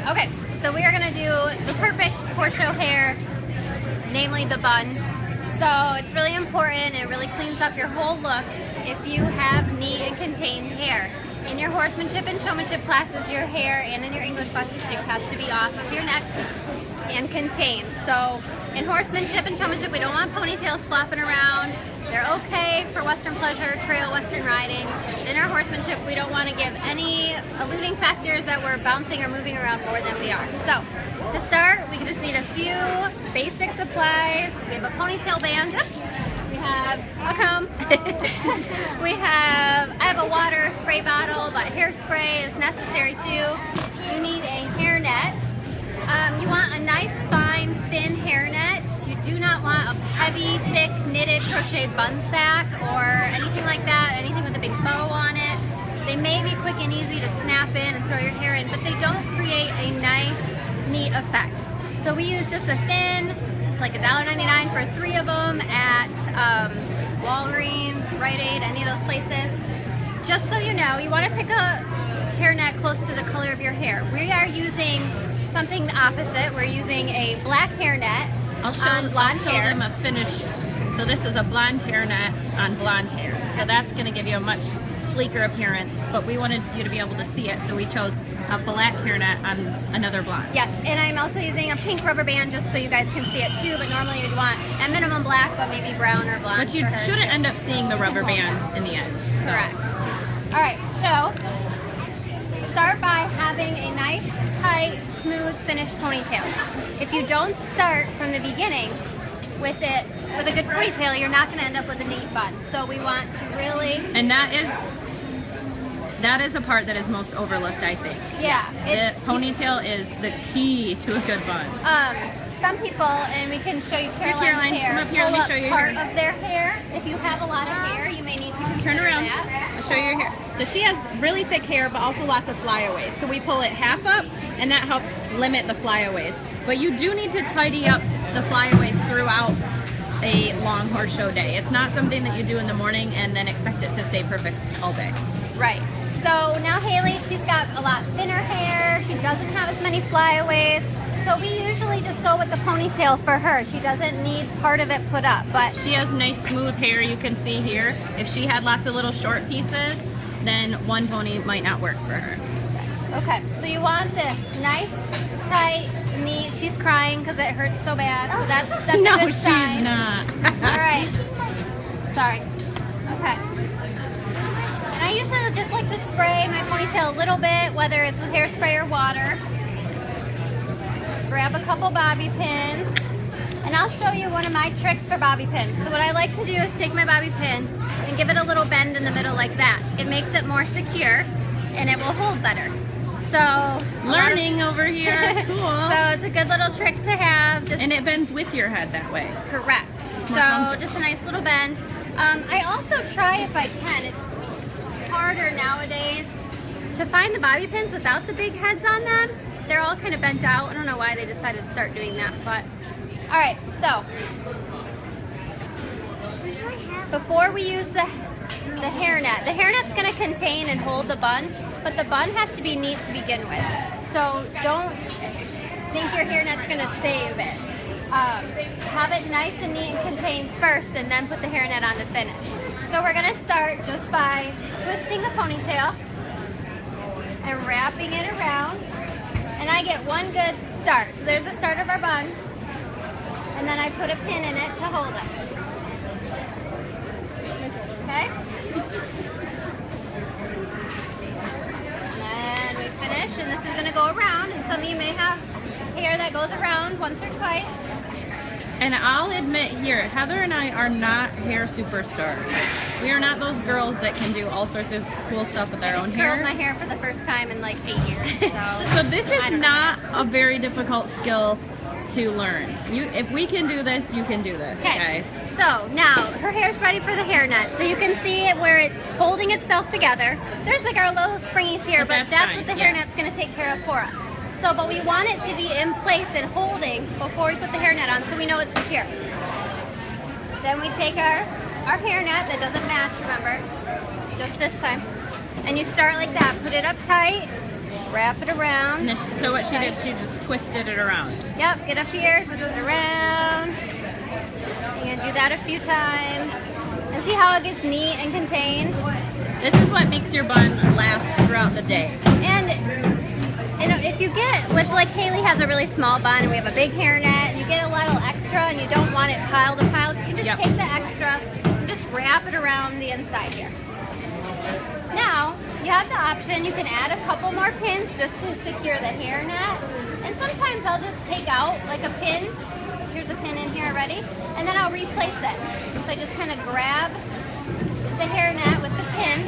Okay, so we are gonna do the perfect horse show hair, namely the bun. So it's really important, it really cleans up your whole look if you have neat and contained hair. In your horsemanship and showmanship classes, your hair, and in your English classes too, has to be off of your neck and contained. So in horsemanship and showmanship, we don't want ponytails flopping around. They're okay for Western pleasure, trail Western riding. In our horsemanship, we don't want to give any eluding factors that we're bouncing or moving around more than we are. So to start, we just need a few basic supplies. We have a ponytail band. Oops. We have a comb. I have a water spray bottle, but hairspray is necessary too. You need a hairnet. You want a nice, fine, thin hairnet. You do not want a heavy, thick, knitted crochet bun sack or anything like that, anything with a big bow on it. They may be quick and easy to snap in and throw your hair in, but they don't create a nice, neat effect. So we use just a thin, it's like $1.99 for 3 of them at Walgreens, Rite Aid, any of those places. Just so you know, you want to pick a hairnet close to the color of your hair. We are using something the opposite. We're using a black hairnet on blonde hair. Them a finished. So this is a blonde hairnet on blonde hair. So that's going to give you a much sleeker appearance. But we wanted you to be able to see it, so we chose a black hairnet on another blonde. Yes, and I'm also using a pink rubber band just so you guys can see it too. But normally you'd want a minimum black, but maybe brown or blonde. But you shouldn't end up seeing the rubber band in the end. So. Correct. All right. So start by having a nice, tight, smooth, finished ponytail. If you don't start from the beginning with a good ponytail, you're not going to end up with a neat bun. So we want to really... And that is a part that is most overlooked, I think. Yeah. The ponytail is the key to a good bun. Some people, and we can show you Caroline's hair, come up here, let me show you part your of their hair. If you have a lot of hair, you may need to consider Turn around. that. I'll show you your hair. So she has really thick hair, but also lots of flyaways. So we pull it half up, and that helps limit the flyaways. But you do need to tidy up the flyaways throughout a long horse show day. It's not something that you do in the morning and then expect it to stay perfect all day. Right. So now Haley, she's got a lot thinner hair. She doesn't have as many flyaways. So we usually just go with the ponytail for her. She doesn't need part of it put up, but she has nice smooth hair, you can see here. If she had lots of little short pieces, then one pony might not work for her. Okay, so you want this nice, tight, neat. She's crying because it hurts so bad. So that's no, a good sign. she's not. All right. Sorry. Okay. And I usually just like to spray my ponytail a little bit, whether it's with hairspray or water. Grab a couple bobby pins, and I'll show you one of my tricks for bobby pins. So what I like to do is take my bobby pin and give it a little bend in the middle like that. It makes it more secure, and it will hold better. So learning over here. Cool. So it's a good little trick to have. And it bends with your head that way. Correct. So just a nice little bend. I also try, if I can, it's harder nowadays to find the bobby pins without the big heads on them. They're all kind of bent out. I don't know why they decided to start doing that, but all right. So before we use the hairnet's going to contain and hold the bun, but the bun has to be neat to begin with. So don't think your hairnet's going to save it. Have it nice and neat and contained first, and then put the hairnet on to finish. So we're going to start just by twisting the ponytail and wrapping it around. And I get one good start. So there's the start of our bun. And then I put a pin in it to hold it. Okay? And we finish, and this is going to go around. And some of you may have hair that goes around once or twice. And I'll admit here, Heather and I are not hair superstars. We are not those girls that can do all sorts of cool stuff with their own hair. I curled my hair for the first time in like 8 years. So this is not a very difficult skill to learn. If we can do this, you can do this, guys. So now her hair's ready for the hairnet. So you can see it where it's holding itself together. There's like our little springies here, but that's what the hairnet's going to take care of for us. So, but we want it to be in place and holding before we put the hairnet on, so we know it's secure. Then we take our hairnet that doesn't match, remember, just this time. And you start like that, put it up tight, wrap it around. So what she did, she just twisted it around. Yep, get up here, twist it around. You're gonna do that a few times. And see how it gets neat and contained? This is what makes your bun last throughout the day. And if you get, like Haley has a really small bun and we have a big hairnet, and you get a little extra and you don't want it piled to pile, you can just take the extra and just wrap it around the inside here. Now, you have the option, you can add a couple more pins just to secure the hairnet. And sometimes I'll just take out like a pin. Here's a pin in here already. And then I'll replace it. So I just kind of grab the hairnet with the pin.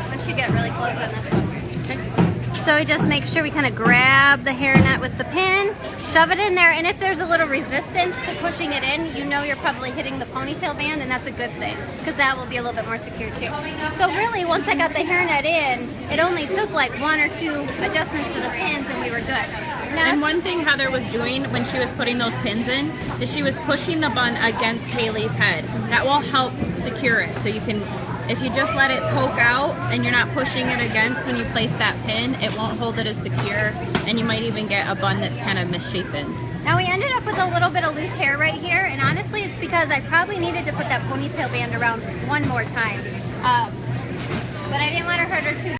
Once you get really close on this one. Okay. So we just make sure we kind of grab the hairnet with the pin, shove it in there, and if there's a little resistance to pushing it in, you know you're probably hitting the ponytail band, and that's a good thing, because that will be a little bit more secure too. So really, once I got the hairnet in, it only took like 1 or 2 adjustments to the pins, and we were good. Now, and one thing Heather was doing when she was putting those pins in is she was pushing the bun against Haley's head. That will help secure it, so you can, if you just let it poke out and you're not pushing it against when you place that pin, it won't hold it as secure, and you might even get a bun that's kind of misshapen. Now we ended up with a little bit of loose hair right here, and honestly it's because I probably needed to put that ponytail band around one more time. But I didn't want to hurt her too